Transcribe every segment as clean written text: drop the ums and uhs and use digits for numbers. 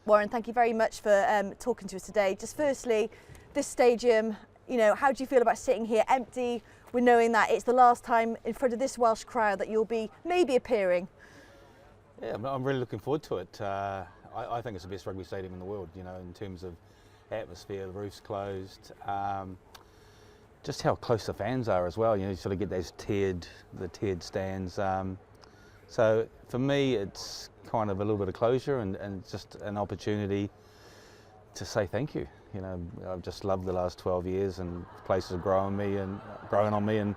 Warren, thank you very much for talking to us today. Just firstly, this stadium, you know, how do you feel about sitting here empty, with knowing that it's the last time in front of this Welsh crowd that you'll be maybe appearing? Yeah, I'm really looking forward to it. I think it's the best rugby stadium in the world, you know, in terms of atmosphere, the roof's closed, just how close the fans are as well. You know, you sort of get those tiered stands. So for me, it's kind of a little bit of closure and just an opportunity to say thank you. You know, I've just loved the last 12 years, and the place has grown on me, and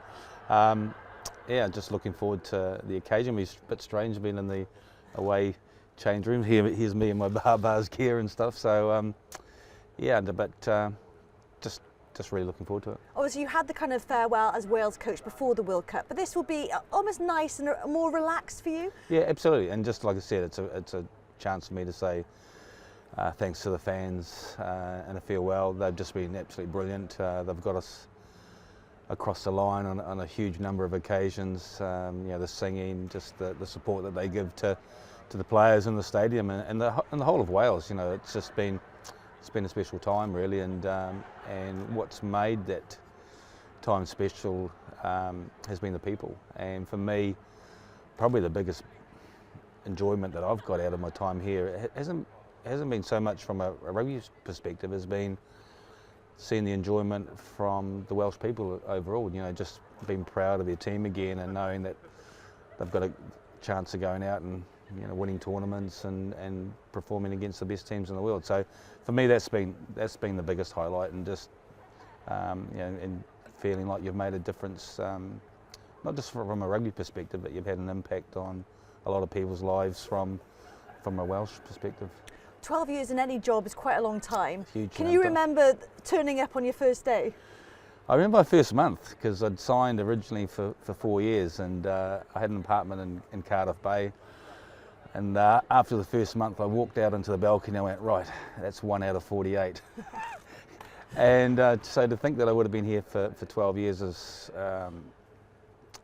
yeah, just looking forward to the occasion. It's a bit strange being in the away change room. Here's me in my Barbarians gear and stuff. So yeah, but just really looking forward to it. Obviously, you had the kind of farewell as Wales coach before the World Cup, but this will be almost nice and more relaxed for you. Yeah, absolutely. And just like I said, it's a chance for me to say thanks to the fans and a farewell. They've just been absolutely brilliant. They've got us across the line on a huge number of occasions. You know, the singing, just the support that they give to the players in the stadium and the whole of Wales. You know, it's been a special time really, and what's made that time special has been the people. And for me, probably the biggest enjoyment that I've got out of my time here, it hasn't been so much from a rugby perspective, has been seeing the enjoyment from the Welsh people overall. You know, just being proud of their team again and knowing that they've got a chance of going out and, you know, winning tournaments and performing against the best teams in the world. So for me, that's been the biggest highlight, and just you know, and feeling like you've made a difference, not just from a rugby perspective, but you've had an impact on a lot of people's lives from a Welsh perspective. 12 years in any job is quite a long time. Huge. Can you remember turning up on your first day? I remember my first month, because I'd signed originally for 4 years, and I had an apartment in Cardiff Bay. And after the first month, I walked out into the balcony and I went, right, that's 1 out of 48. And so to think that I would have been here for 12 years is, you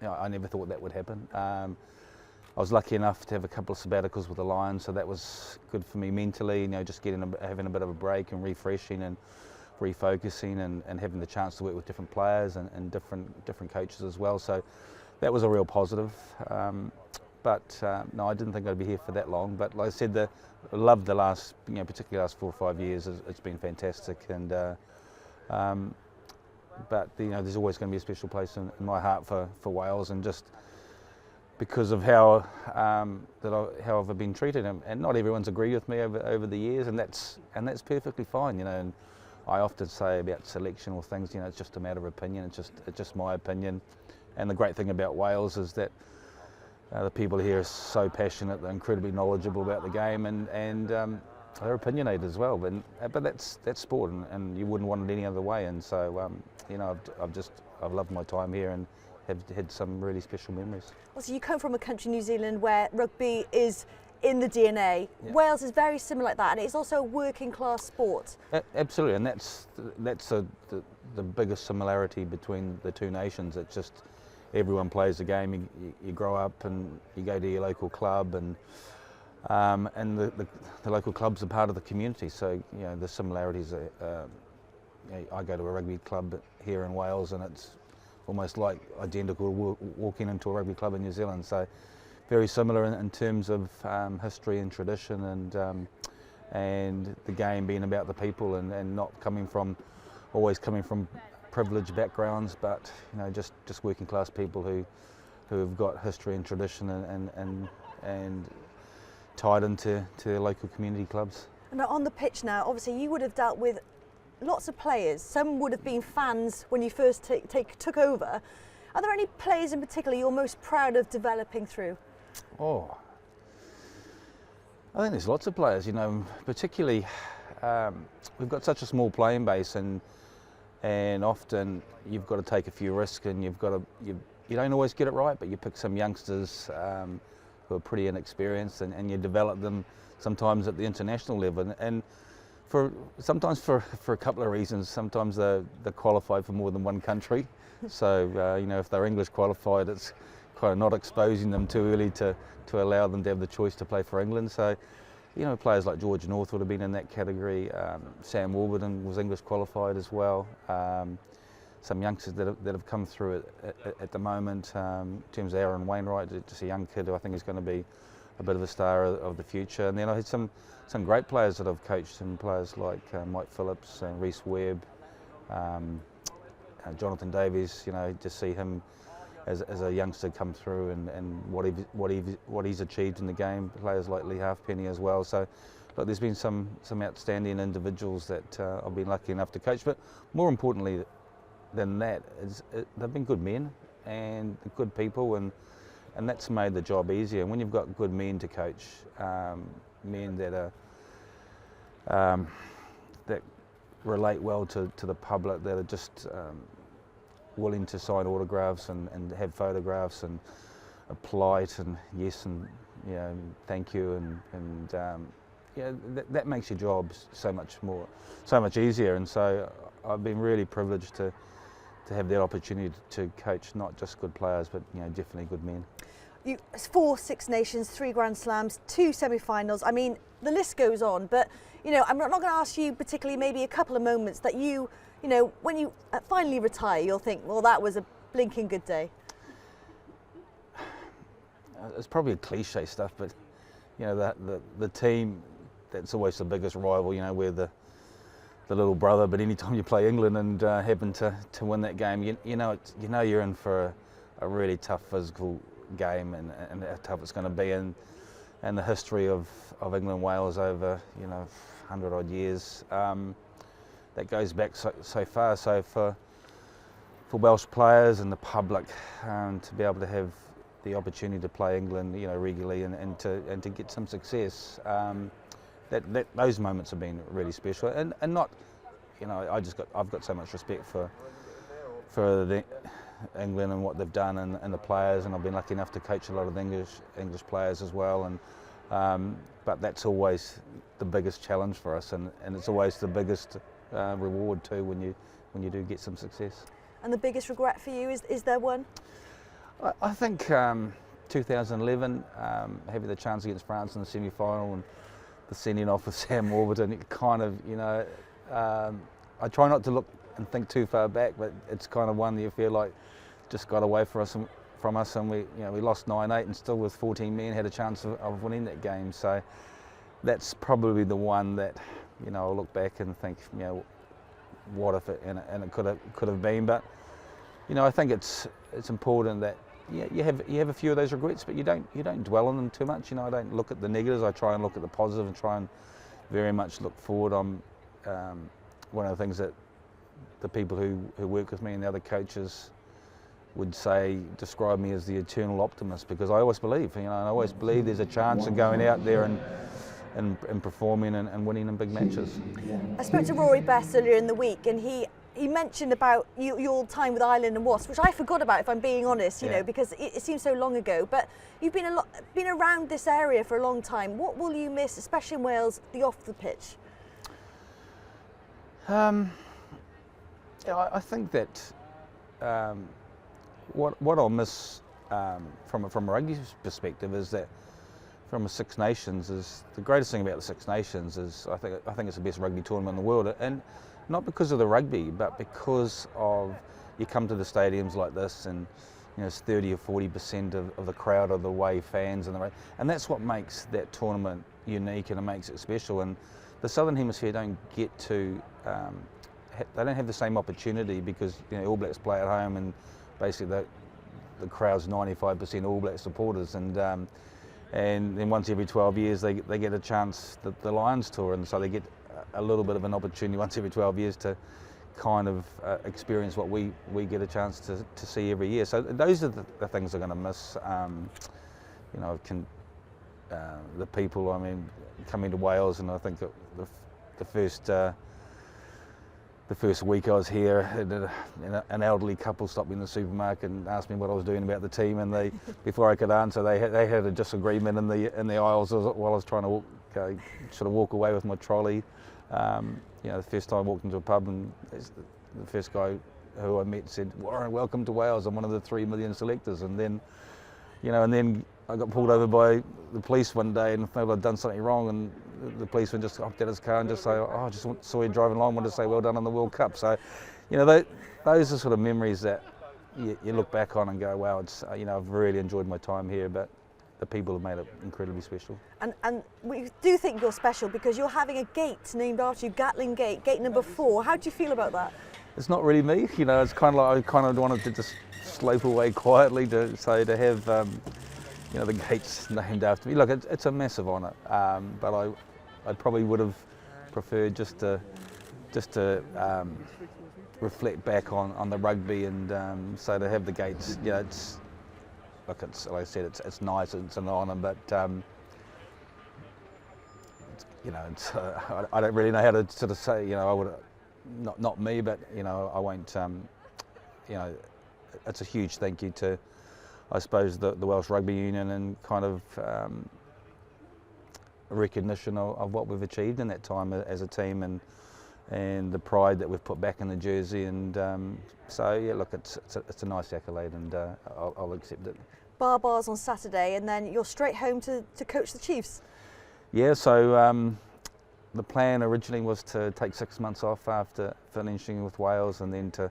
know, I never thought that would happen. I was lucky enough to have a couple of sabbaticals with the Lions, so that was good for me mentally, you know, just having a bit of a break and refreshing and refocusing and having the chance to work with different players and different coaches as well. So that was a real positive. But no, I didn't think I'd be here for that long. But like I said, I loved the last, you know, particularly last 4 or 5 years. It's been fantastic, and but you know, there's always going to be a special place in my heart for Wales, and just because of how I've been treated, and not everyone's agreed with me over the years, and that's perfectly fine, you know. And I often say about selection or things, you know, it's just a matter of opinion. It's just my opinion. And the great thing about Wales is that the people here are so passionate, they're incredibly knowledgeable about the game, and they're opinionated as well. But that's sport, and you wouldn't want it any other way. And so, you know, I've loved my time here and have had some really special memories. Also, you come from a country, New Zealand, where rugby is in the DNA. Yeah. Wales is very similar like that, and it's also a working class sport. Absolutely, and that's the biggest similarity between the two nations. It's just everyone plays the game. You grow up and you go to your local club, and the local clubs are part of the community. So, you know, the similarities are, you know, I go to a rugby club here in Wales, and it's almost like identical to walking into a rugby club in New Zealand. So very similar in terms of history and tradition, and the game being about the people, and not always coming from privileged backgrounds, but, you know, just working class people who have got history and tradition and tied into local community clubs. And on the pitch now, obviously you would have dealt with lots of players. Some would have been fans when you first took over. Are there any players in particular you're most proud of developing through? Oh, I think there's lots of players, you know, particularly we've got such a small playing base, and often you've got to take a few risks, and you don't always get it right, but you pick some youngsters who are pretty inexperienced, and you develop them sometimes at the international level, and sometimes for a couple of reasons. Sometimes they're qualified for more than one country, so you know, if they're English qualified, it's kind of not exposing them too early to allow them to have the choice to play for England. So you know, players like George North would have been in that category. Sam Warburton was English qualified as well. Some youngsters that have come through at the moment. In terms of Aaron Wainwright, just a young kid who I think is going to be a bit of a star of the future. And then I had some great players that I've coached, some players like Mike Phillips and Reece Webb, Jonathan Davies. You know, just see him as a youngster come through and what he's achieved in the game. Players like Lee Halfpenny as well. So, look, there's been some outstanding individuals that I've been lucky enough to coach. But more importantly than that, they've been good men and good people, and that's made the job easier. And when you've got good men to coach, men that are that relate well to the public, that are just willing to sign autographs and have photographs and a polite and yes and thank you and that makes your job so much easier. And so I've been really privileged to have that opportunity to coach not just good players, but definitely good men. 4 Six Nations, 3 Grand Slams, 2 semi-finals. I mean, the list goes on. But I'm not going to ask you particularly maybe a couple of moments that when you finally retire, you'll think, well, that was a blinking good day. It's probably a cliche stuff, but the team that's always the biggest rival. We're the little brother, but anytime you play England and happen to win that game, you're in for a really tough physical game, and how tough it's going to be, and the history of England Wales over 100 odd years that goes back so far. So for Welsh players and the public to be able to have the opportunity to play England regularly and to get some success. Those moments have been really special, and not, I've got so much respect for England and what they've done and the players, and I've been lucky enough to coach a lot of English players as well, and but that's always the biggest challenge for us, and it's always the biggest reward too when you do get some success. And the biggest regret for you, is there one? I think 2011, having the chance against France in the semi-final and the sending off of Sam Warburton, it kind of, I try not to look and think too far back, but it's kind of one that you feel like just got away from us, and we lost 9-8 and still with 14 men had a chance of winning that game. So that's probably the one that I'll look back and think, what if it, and it could have been. But I think it's important that you have a few of those regrets, but you don't dwell on them too much. I don't look at the negatives. I try and look at the positive and try and very much look forward. One of the things that the people who work with me and the other coaches would describe me as the eternal optimist, because I always believe, I always believe there's a chance of going out there and performing and winning in big matches. I spoke to Rory Beth earlier in the week, and he mentioned about your time with Ireland and Wasps, which I forgot about, if I'm being honest, because it seems so long ago. But you've been around this area for a long time. What will you miss, especially in Wales, the off the pitch? I think that what I'll miss from a rugby perspective is that from a Six Nations, is the greatest thing about the Six Nations is I think it's the best rugby tournament in the world, and not because of the rugby, but because of you come to the stadiums like this, and it's 30 or 40% of the crowd are the away fans, and that's what makes that tournament unique, and it makes it special. And the Southern Hemisphere don't get to, they don't have the same opportunity, because All Blacks play at home, and basically the crowd's 95% All Black supporters, and then once every 12 years they get a chance, the Lions tour, and so they get a little bit of an opportunity once every 12 years to kind of experience what we get a chance to see every year. So those are the things I'm going to miss. The people, coming to Wales, and I think the first week I was here, an elderly couple stopped me in the supermarket and asked me what I was doing about the team, and before I could answer, they had a disagreement in the aisles while I was trying to walk away with my trolley. The first time I walked into a pub, and the first guy who I met said, "Warren, welcome to Wales. I'm one of the 3 million selectors." And then, and then I got pulled over by the police one day and felt I'd done something wrong, and the policeman just hopped out his car and just say, oh, I just saw you driving along, wanted to say well done on the World Cup. So, you know, those are sort of memories that you look back on and go, wow, it's, you know, I've really enjoyed my time here, but the people have made it incredibly special. And we do think you're special because you're having a gate named after you, Gatland Gate, gate number 4. How do you feel about that? It's not really me, you know, it's kind of like I kind of wanted to just slope away quietly to have, you know, the gate's named after me. Look, it's a massive honour, but I probably would have preferred just to reflect back on the rugby, and so to have the gates, you know, it's like I said, it's nice, it's an honour, but you know, I don't really know how to sort of say, you know, I would not me, but you know, I won't, you know, it's a huge thank you to, I suppose, the Welsh Rugby Union, and kind of a recognition of what we've achieved in that time as a team, and the pride that we've put back in the jersey, and so yeah, look, it's a nice accolade, and I'll accept it. Barbars on Saturday, and then you're straight home to coach the Chiefs. Yeah, so the plan originally was to take 6 months off after finishing with Wales, and then to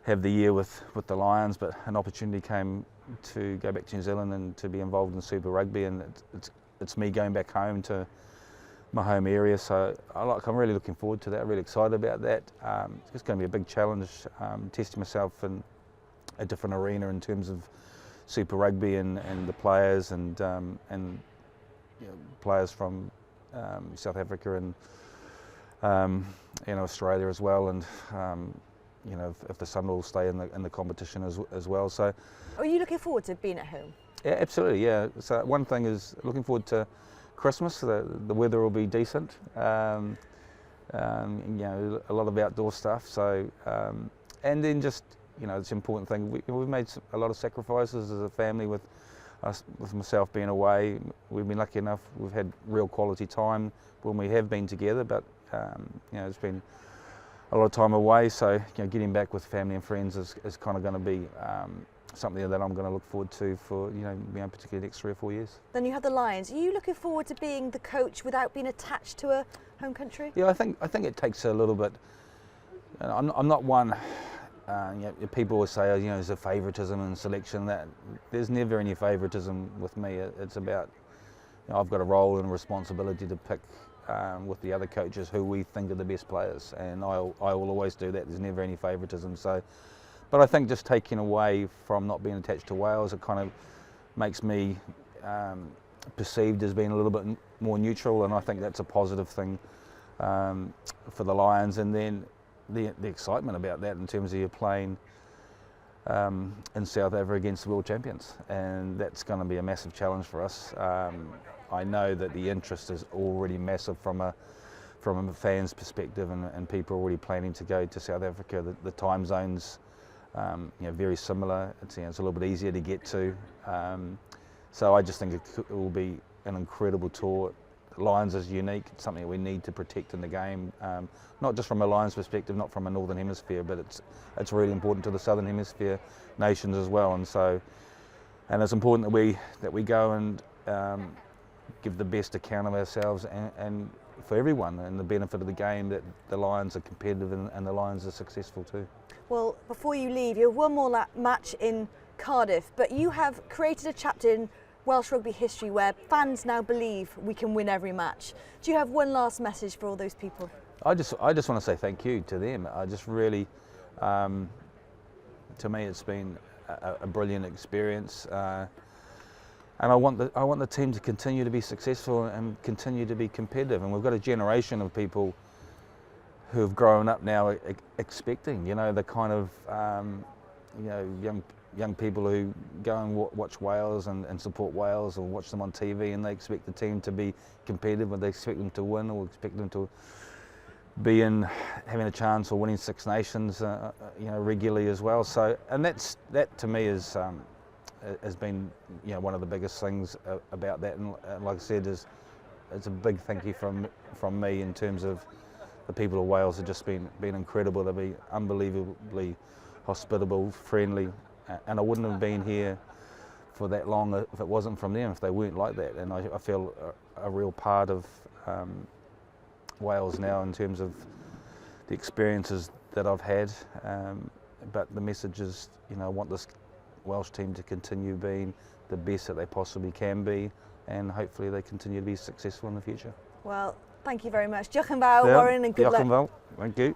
have the year with the Lions, but an opportunity came to go back to New Zealand and to be involved in Super Rugby, and it's me going back home to my home area, so I'm really looking forward to that, really excited about that. It's going to be a big challenge, testing myself in a different arena in terms of Super Rugby and the players, and you know, players from South Africa and Australia as well, and you know, if the Sun will stay in the competition as well. So, are you looking forward to being at home? Yeah, absolutely. Yeah. So one thing is looking forward to Christmas. The weather will be decent. You know, a lot of outdoor stuff. So, and then just, you know, it's an important thing. We've made a lot of sacrifices as a family with myself being away. We've been lucky enough. We've had real quality time when we have been together, but you know, it's been a lot of time away. So, you know, getting back with family and friends is kind of going to be something that I'm going to look forward to for, you know, particularly the next 3 or 4 years. Then you have the Lions. Are you looking forward to being the coach without being attached to a home country? Yeah, I think it takes a little bit. I'm not one. You know, people always say, you know, there's a favouritism in selection. That there's never any favouritism with me. It's about, you know, I've got a role and a responsibility to pick with the other coaches who we think are the best players, and I will always do that. There's never any favouritism. So, but I think just taking away from not being attached to Wales, it kind of makes me perceived as being a little bit more neutral, and I think that's a positive thing for the Lions. And then the excitement about that in terms of you playing in South Africa against the world champions, and that's going to be a massive challenge for us. I know that the interest is already massive from a fan's perspective, and people are already planning to go to South Africa. The time zones, you know, very similar. It's a little bit easier to get to. So I just think it will be an incredible tour. Lions is unique. It's something that we need to protect in the game, not just from a Lions perspective, not from a Northern Hemisphere, but it's really important to the Southern Hemisphere nations as well. And it's important that we go and give the best account of ourselves, and for everyone, and the benefit of the game, that the Lions are competitive and the Lions are successful too. Well, before you leave, you have one more match in Cardiff, but you have created a chapter in Welsh rugby history where fans now believe we can win every match. Do you have one last message for all those people? I just want to say thank you to them. I just really, to me, it's been a brilliant experience, and I want the team to continue to be successful and continue to be competitive. And we've got a generation of people who have grown up now expecting, you know, the kind of you know, young people who go and watch Wales and support Wales, or watch them on TV, and they expect the team to be competitive, or they expect them to win, or expect them to be having a chance of winning Six Nations, you know, regularly as well. So, and that to me has been, you know, one of the biggest things about that. And like I said, it's a big thank you from me in terms of the people of Wales have just been incredible. They've been unbelievably hospitable, friendly, and I wouldn't have been here for that long if it wasn't from them, if they weren't like that. And I feel a real part of Wales now in terms of the experiences that I've had. But the message is, you know, I want this Welsh team to continue being the best that they possibly can be, and hopefully they continue to be successful in the future. Well, thank you very much. Diolch yn fawr, Warren, and good luck. Diolch yn fawr. Thank you.